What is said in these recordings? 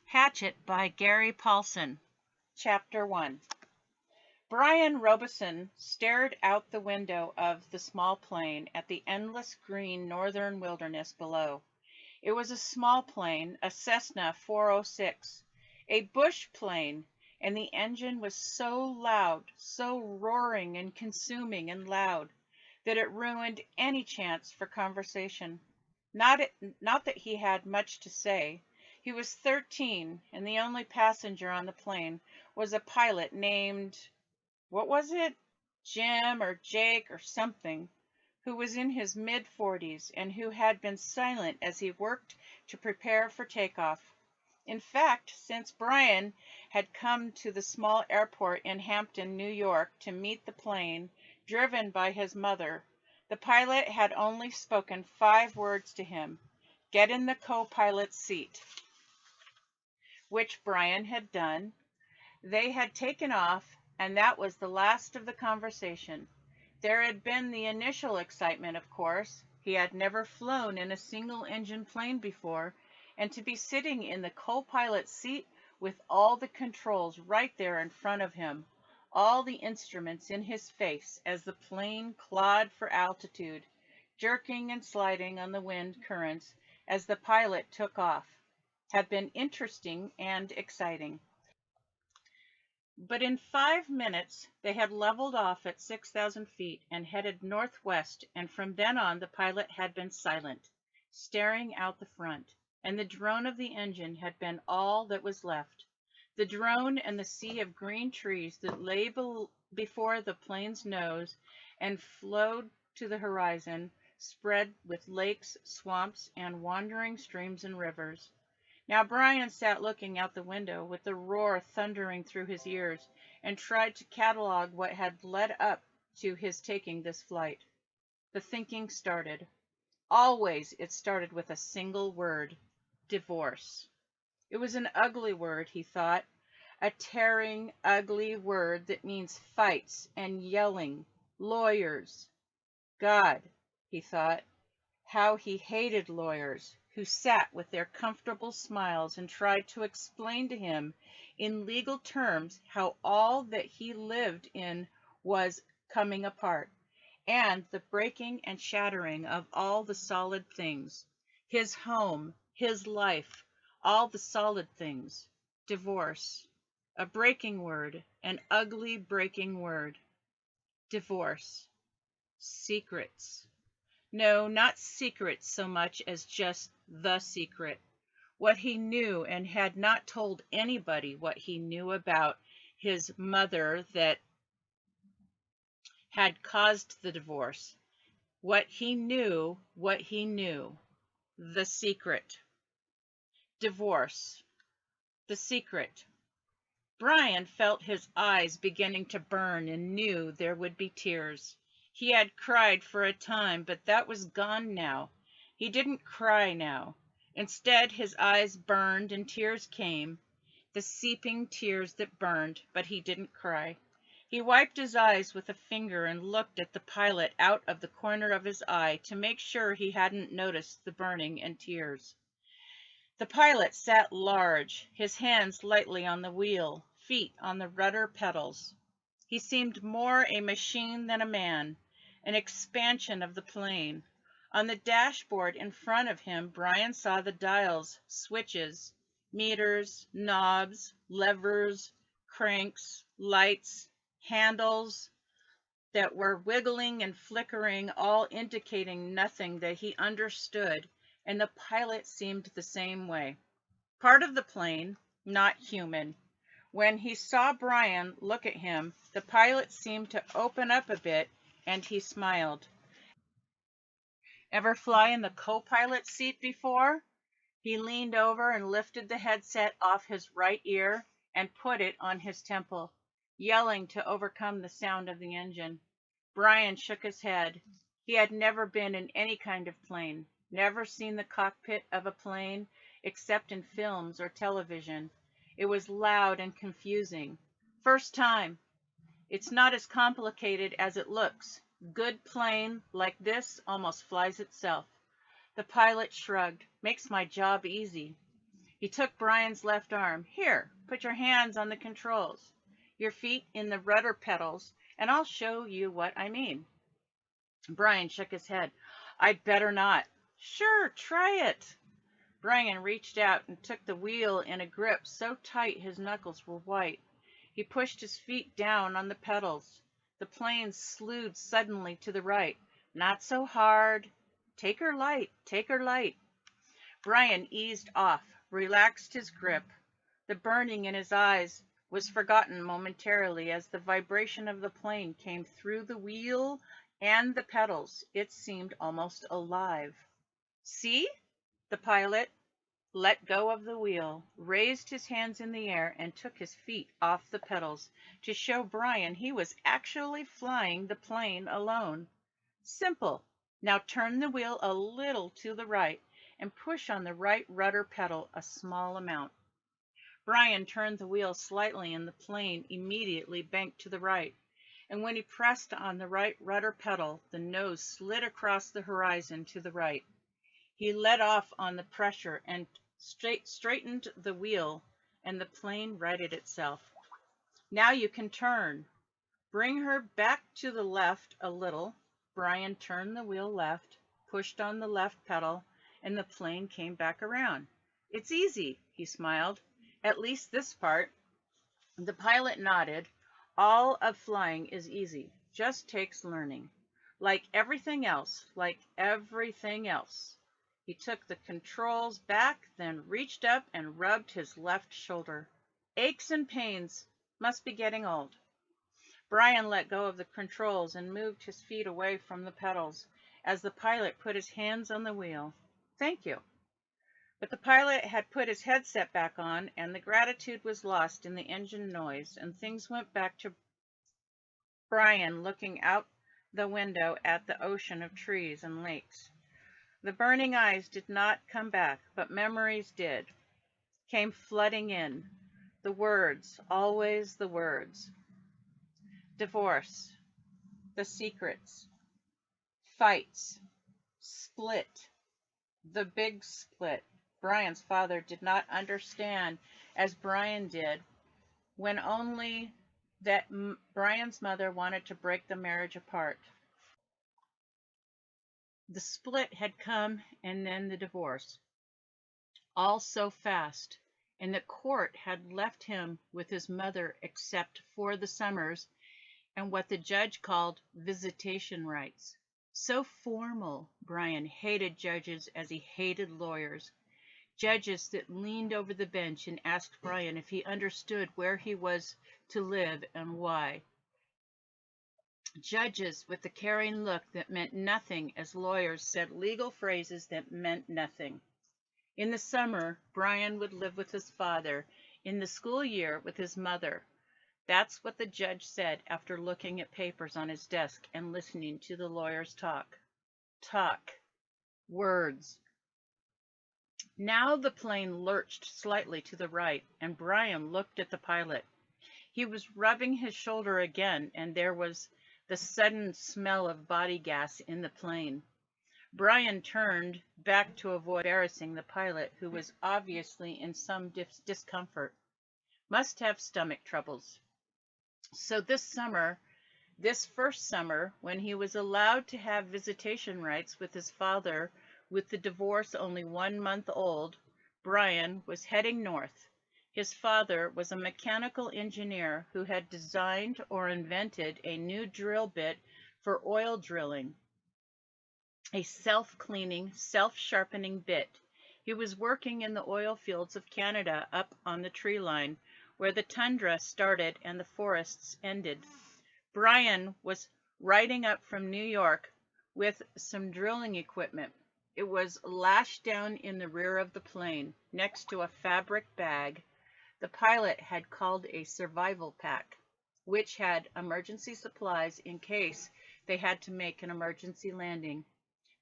Hatchet by Gary Paulsen. Chapter 1. Brian Robeson stared out the window of the small plane at the endless green northern wilderness below. It was a small plane, a Cessna 406, a bush plane, and the engine was so loud, so roaring and consuming and loud, that it ruined any chance for conversation. Not that he had much to say. He was 13, and the only passenger on the plane was a pilot named, what was it? Jim or Jake or something, who was in his mid-40s and who had been silent as he worked to prepare for takeoff. In fact, since Brian had come to the small airport in Hampton, New York, to meet the plane, driven by his mother, the pilot had only spoken 5 words to him: "Get in the co-pilot's seat," which Brian had done. They had taken off, and that was the last of the conversation. There had been the initial excitement, of course. He had never flown in a single-engine plane before, and to be sitting in the co-pilot's seat with all the controls right there in front of him, all the instruments in his face as the plane clawed for altitude, jerking and sliding on the wind currents as the pilot took off, had been interesting and exciting. But in 5 minutes they had leveled off at 6,000 feet and headed northwest, and from then on the pilot had been silent, staring out the front, and the drone of the engine had been all that was left. The drone and the sea of green trees that lay before the plane's nose and flowed to the horizon, spread with lakes, swamps, and wandering streams and rivers. Now Brian sat looking out the window with the roar thundering through his ears, and tried to catalog what had led up to his taking this flight. The thinking started. Always it started with a single word: divorce. It was an ugly word, he thought, a tearing, ugly word that means fights and yelling, lawyers. God, he thought, how he hated lawyers who sat with their comfortable smiles and tried to explain to him in legal terms how all that he lived in was coming apart, and the breaking and shattering of all the solid things, his home, his life, all the solid things. Divorce. A breaking word, an ugly breaking word. Divorce. Secrets. No, not secrets so much as just the secret. What he knew and had not told anybody, what he knew about his mother that had caused the divorce. What he knew, the secret. Divorce. The secret. Brian felt his eyes beginning to burn and knew there would be tears. He had cried for a time, but that was gone now. He didn't cry now. Instead, his eyes burned and tears came, the seeping tears that burned, but he didn't cry. He wiped his eyes with a finger and looked at the pilot out of the corner of his eye to make sure he hadn't noticed the burning and tears. The pilot sat large, his hands lightly on the wheel, feet on the rudder pedals. He seemed more a machine than a man, an expansion of the plane. On the dashboard in front of him, Brian saw the dials, switches, meters, knobs, levers, cranks, lights, handles that were wiggling and flickering, all indicating nothing that he understood, and the pilot seemed the same way. Part of the plane, not human. When he saw Brian look at him, the pilot seemed to open up a bit, and he smiled. Ever fly in the co-pilot seat before? He leaned over and lifted the headset off his right ear and put it on his temple, yelling to overcome the sound of the engine. Brian shook his head. He had never been in any kind of plane, never seen the cockpit of a plane except in films or television. It was loud and confusing. First time. It's not as complicated as it looks. Good plane like this almost flies itself. The pilot shrugged. Makes my job easy. He took Brian's left arm. Here, put your hands on the controls, your feet in the rudder pedals, and I'll show you what I mean. Brian shook his head. I'd better not. Sure, try it. Brian reached out and took the wheel in a grip so tight his knuckles were white. He pushed his feet down on the pedals. The plane slewed suddenly to the right. Not so hard. Take her light, take her light. Brian eased off, relaxed his grip. The burning in his eyes was forgotten momentarily as the vibration of the plane came through the wheel and the pedals. It seemed almost alive. See? The pilot let go of the wheel, raised his hands in the air, and took his feet off the pedals to show Brian he was actually flying the plane alone. Simple. Now turn the wheel a little to the right and push on the right rudder pedal a small amount. Brian turned the wheel slightly and the plane immediately banked to the right. And when he pressed on the right rudder pedal, the nose slid across the horizon to the right. He let off on the pressure and straightened the wheel, and the plane righted itself. Now you can turn. Bring her back to the left a little. Brian turned the wheel left, pushed on the left pedal, and the plane came back around. It's easy, he smiled. At least this part. The pilot nodded. All of flying is easy, just takes learning. Like everything else, like everything else. He took the controls back, then reached up and rubbed his left shoulder. Aches and pains. Must be getting old. Brian let go of the controls and moved his feet away from the pedals as the pilot put his hands on the wheel. Thank you. But the pilot had put his headset back on, and the gratitude was lost in the engine noise, and things went back to Brian looking out the window at the ocean of trees and lakes. The burning eyes did not come back, but memories did, came flooding in. The words, always the words. Divorce, the secrets, fights, split, the big split. Brian's father did not understand as Brian did, when only that Brian's mother wanted to break the marriage apart. The split had come, and then the divorce. All so fast, and the court had left him with his mother except for the summers and what the judge called visitation rights. So formal. Brian hated judges as he hated lawyers. Judges that leaned over the bench and asked Brian if he understood where he was to live and why. Judges with the caring look that meant nothing as lawyers said legal phrases that meant nothing. In the summer, Brian would live with his father. In the school year, with his mother. That's what the judge said after looking at papers on his desk and listening to the lawyers talk. Talk. Words. Now the plane lurched slightly to the right, and Brian looked at the pilot. He was rubbing his shoulder again, and there was the sudden smell of body gas in the plane. Brian turned back to avoid embarrassing the pilot, who was obviously in some discomfort. Must have stomach troubles. So this first summer, when he was allowed to have visitation rights with his father, with the divorce only 1 month old, Brian was heading north. His father was a mechanical engineer who had designed or invented a new drill bit for oil drilling, a self-cleaning, self-sharpening bit. He was working in the oil fields of Canada up on the tree line, where the tundra started and the forests ended. Brian was riding up from New York with some drilling equipment. It was lashed down in the rear of the plane, next to a fabric bag the pilot had called a survival pack, which had emergency supplies in case they had to make an emergency landing.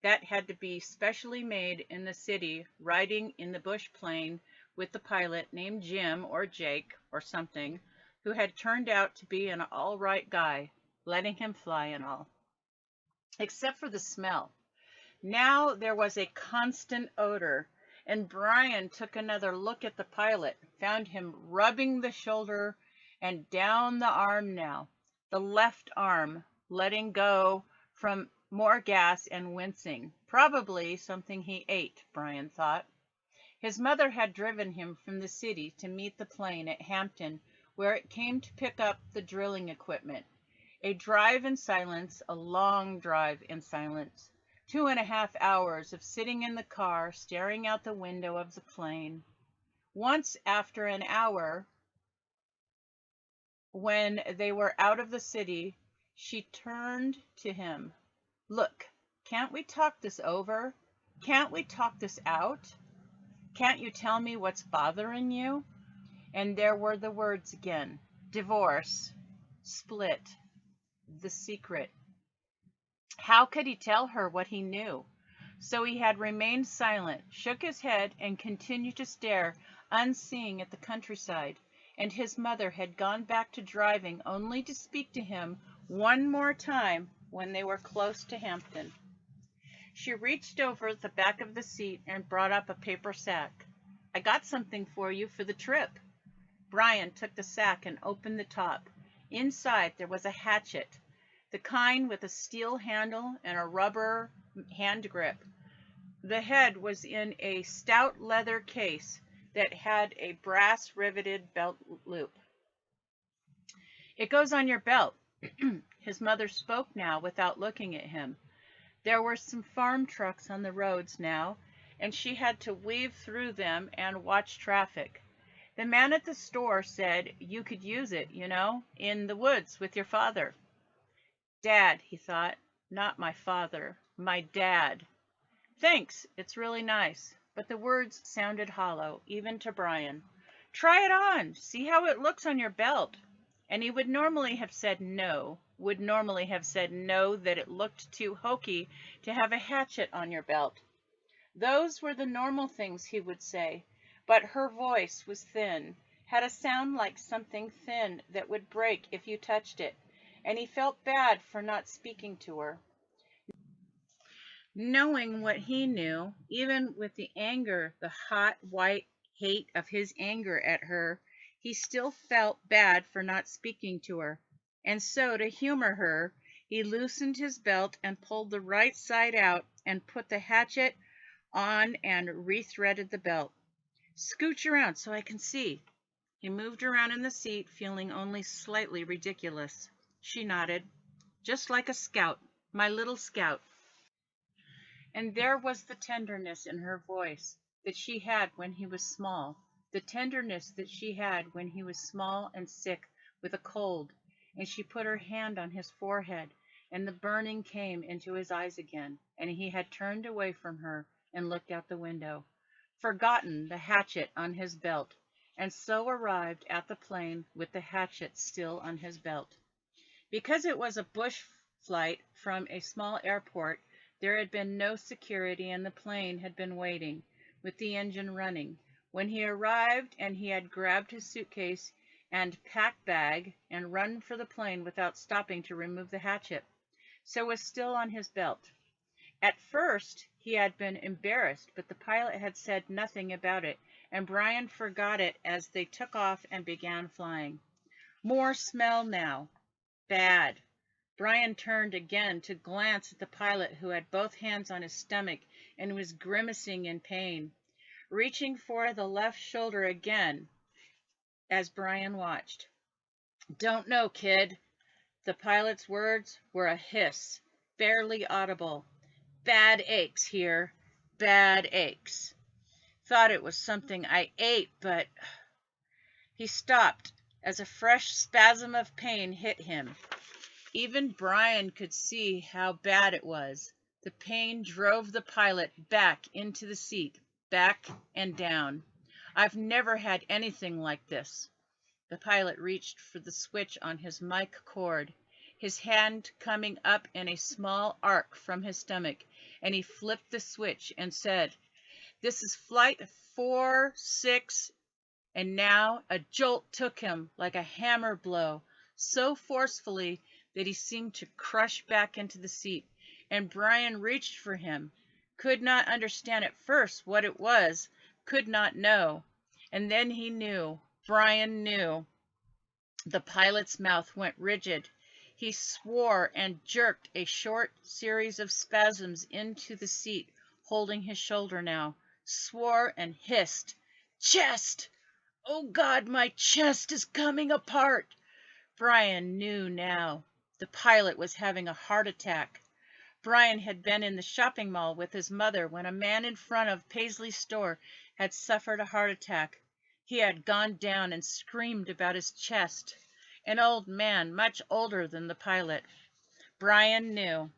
That had to be specially made in the city, riding in the bush plane with the pilot named Jim or Jake or something, who had turned out to be an all right guy, letting him fly and all. Except for the smell. Now there was a constant odor, and Brian took another look at the pilot, found him rubbing the shoulder and down the arm now, the left arm, letting go from more gas and wincing. Probably something he ate, Brian thought. His mother had driven him from the city to meet the plane at Hampton, where it came to pick up the drilling equipment. A drive in silence, a long drive in silence. 2.5 hours of sitting in the car, staring out the window of the plane. Once, after an hour, when they were out of the city, she turned to him. Look, can't we talk this over? Can't we talk this out? Can't you tell me what's bothering you? And there were the words again. Divorce, split, the secret. How could he tell her what he knew? So he had remained silent, shook his head, and continued to stare, unseeing, at the countryside. And his mother had gone back to driving only to speak to him one more time when they were close to Hampton. She reached over the back of the seat and brought up a paper sack. I got something for you for the trip. Brian took the sack and opened the top. Inside there was a hatchet, the kind with a steel handle and a rubber hand grip. The head was in a stout leather case that had a brass riveted belt loop. It goes on your belt. His mother spoke now without looking at him. There were some farm trucks on the roads now, and she had to weave through them and watch traffic. The man at the store said you could use it, in the woods with your father. Dad, he thought, not my father, my dad. Thanks, it's really nice. But the words sounded hollow, even to Brian. Try it on, see how it looks on your belt. And he would normally have said no, that it looked too hokey to have a hatchet on your belt. Those were the normal things he would say, but her voice was thin, had a sound like something thin that would break if you touched it, and he felt bad for not speaking to her. Knowing what he knew, even with the anger, the hot, white hate of his anger at her, he still felt bad for not speaking to her. And so, to humor her, he loosened his belt and pulled the right side out and put the hatchet on and rethreaded the belt. Scooch around so I can see. He moved around in the seat, feeling only slightly ridiculous. She nodded. Just like a scout, my little scout. And there was the tenderness in her voice that she had when he was small, the tenderness that she had when he was small and sick with a cold, and she put her hand on his forehead, and the burning came into his eyes again, and he had turned away from her and looked out the window, forgotten the hatchet on his belt, and so arrived at the plane with the hatchet still on his belt. Because it was a bush flight from a small airport, there had been no security, and the plane had been waiting, with the engine running. When he arrived and he had grabbed his suitcase and pack bag and run for the plane without stopping to remove the hatchet, so it was still on his belt. At first, he had been embarrassed, but the pilot had said nothing about it, and Brian forgot it as they took off and began flying. More smell now. Bad. Brian turned again to glance at the pilot, who had both hands on his stomach and was grimacing in pain, reaching for the left shoulder again as Brian watched. Don't know, kid. The pilot's words were a hiss, barely audible. Bad aches here. Bad aches. Thought it was something I ate, but... He stopped as a fresh spasm of pain hit him. Even Brian could see how bad it was. The pain drove the pilot back into the seat, back and down. I've never had anything like this. The pilot reached for the switch on his mic cord, his hand coming up in a small arc from his stomach, and he flipped the switch and said, "This is flight 46, and now a jolt took him like a hammer blow, so forcefully that he seemed to crush back into the seat, and Brian reached for him, could not understand at first what it was, could not know. And then he knew. Brian knew. The pilot's mouth went rigid. He swore and jerked a short series of spasms into the seat, holding his shoulder now. Swore and hissed. Chest! Oh God, my chest is coming apart! Brian knew now. The pilot was having a heart attack. Brian had been in the shopping mall with his mother when a man in front of Paisley's store had suffered a heart attack. He had gone down and screamed about his chest. An old man, much older than the pilot. Brian knew.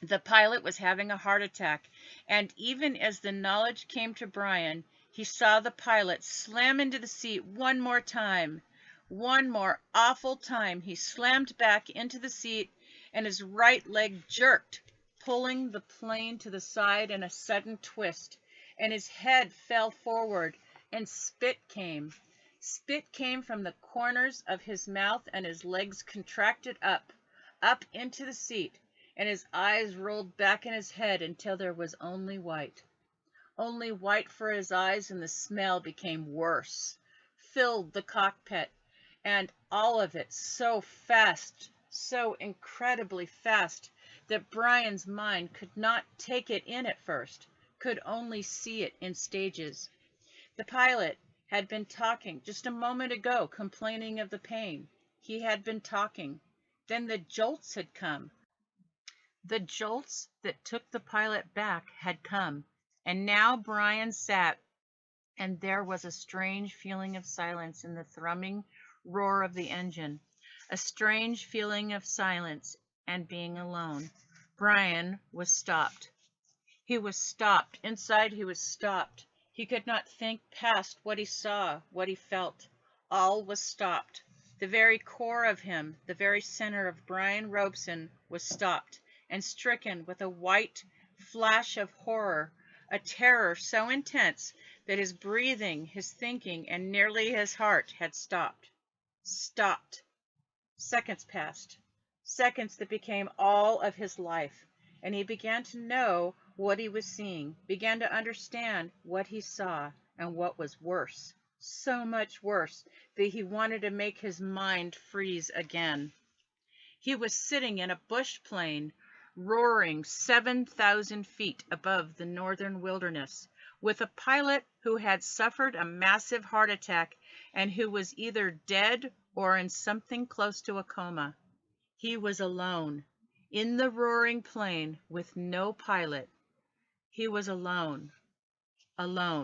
The pilot was having a heart attack, and even as the knowledge came to Brian, he saw the pilot slam into the seat one more time. One more awful time he slammed back into the seat, and his right leg jerked, pulling the plane to the side in a sudden twist, and his head fell forward, and spit came. Spit came from the corners of his mouth, and his legs contracted up into the seat, and his eyes rolled back in his head until there was only white. Only white for his eyes, and the smell became worse, filled the cockpit, and all of it so fast, so incredibly fast, that Brian's mind could not take it in at first, could only see it in stages. The pilot had been talking just a moment ago, complaining of the pain. He had been talking. Then the jolts had come. The jolts that took the pilot back had come, and now Brian sat, and there was a strange feeling of silence in the thrumming roar of the engine, a strange feeling of silence and being alone. Brian was stopped. He was stopped. Inside he was stopped. He could not think past what he saw, what he felt. All was stopped. The very core of him, the very center of Brian Robeson, was stopped and stricken with a white flash of horror, a terror so intense that his breathing, his thinking, and nearly his heart had stopped. Stopped. Seconds passed, seconds that became all of his life, and he began to know what he was seeing, began to understand what he saw, and what was worse, so much worse, that he wanted to make his mind freeze again. He was sitting in a bush plane, roaring 7,000 feet above the northern wilderness, with a pilot who had suffered a massive heart attack and who was either dead or in something close to a coma. He was alone, in the roaring plane with no pilot. He was alone, alone.